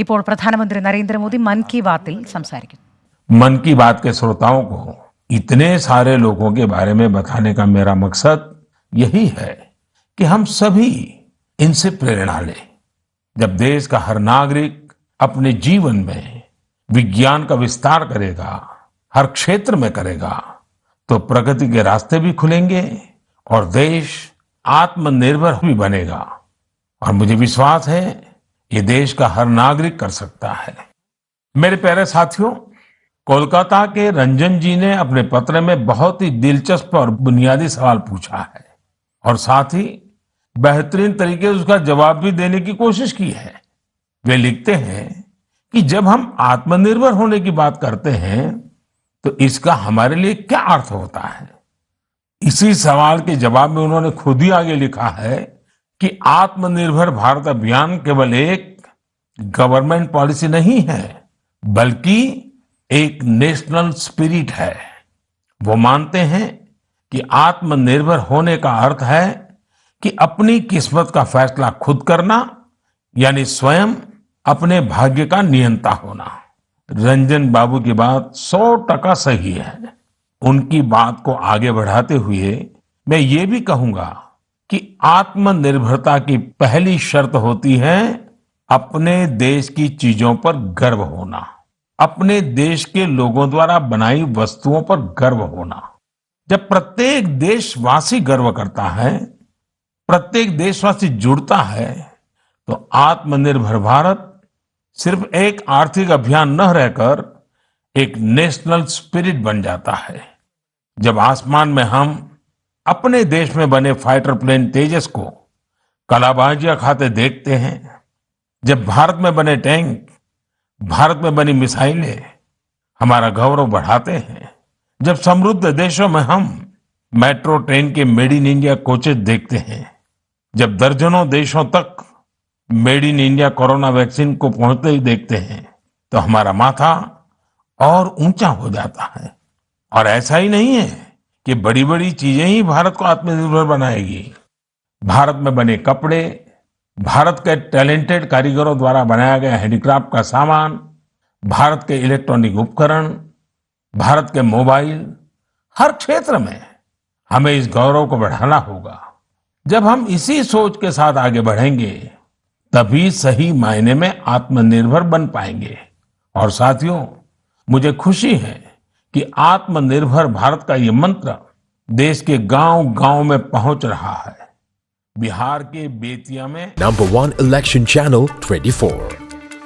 ഇപ്പോൾ പ്രധാനമന്ത്രി നരേന്ദ്രമോദി मन की बातിൽ സംസാരിക്കുന്നു. मन की बात के श्रोताओं को इतने सारे लोगों के बारे में बताने का मेरा मकसद यही है कि हम सभी इनसे प्रेरणा लें. जब देश का हर नागरिक अपने जीवन में विज्ञान का विस्तार करेगा, हर क्षेत्र में करेगा, तो प्रगति के रास्ते भी खुलेंगे और देश आत्मनिर्भर भी बनेगा. और मुझे विश्वास है ये देश का हर नागरिक कर सकता है. मेरे प्यारे साथियों, कोलकाता के रंजन जी ने अपने पत्र में बहुत ही दिलचस्प और बुनियादी सवाल पूछा है और साथ ही बेहतरीन तरीके से उसका जवाब भी देने की कोशिश की है. वे लिखते हैं कि जब हम आत्मनिर्भर होने की बात करते हैं तो इसका हमारे लिए क्या अर्थ होता है. इसी सवाल के जवाब में उन्होंने खुद ही आगे लिखा है कि आत्मनिर्भर भारत अभियान केवल एक गवर्नमेंट पॉलिसी नहीं है, बल्कि एक नेशनल स्पिरिट है. वो मानते हैं कि आत्मनिर्भर होने का अर्थ है कि अपनी किस्मत का फैसला खुद करना, यानी स्वयं अपने भाग्य का नियंता होना. रंजन बाबू की बात 100% सही है. उनकी बात को आगे बढ़ाते हुए मैं ये भी कहूंगा कि आत्मनिर्भरता की पहली शर्त होती है अपने देश की चीजों पर गर्व होना, अपने देश के लोगों द्वारा बनाई वस्तुओं पर गर्व होना. जब प्रत्येक देशवासी गर्व करता है, प्रत्येक देशवासी जुड़ता है, तो आत्मनिर्भर भारत सिर्फ एक आर्थिक अभियान न रहकर एक नेशनल स्पिरिट बन जाता है. जब आसमान में हम अपने देश में बने फाइटर प्लेन तेजस को कलाबाजियां खाते देखते हैं, जब भारत में बने टैंक, भारत में बनी मिसाइलें हमारा गौरव बढ़ाते हैं, जब समृद्ध देशों में हम मेट्रो ट्रेन के मेड इन इंडिया कोचेस देखते हैं, जब दर्जनों देशों तक made in India corona vaccine को पहुंचते ही देखते हैं, तो हमारा माथा और ऊंचा हो जाता है. और ऐसा ही नहीं है कि बड़ी बड़ी चीजें ही भारत को आत्मनिर्भर बनाएगी. भारत में बने कपड़े, भारत के टैलेंटेड कारीगरों द्वारा बनाया गया हैंडीक्राफ्ट का सामान, भारत के इलेक्ट्रॉनिक उपकरण, भारत के मोबाइल, हर क्षेत्र में हमें इस गौरव को बढ़ाना होगा. जब हम इसी सोच के साथ आगे बढ़ेंगे, तभी सही मायने में आत्मनिर्भर बन पाएंगे. और साथियों, मुझे खुशी है कि आत्मनिर्भर भारत का ये मंत्र देश के गांव-गांव में पहुंच रहा है. बिहार के बेतिया में #1 Election Channel 24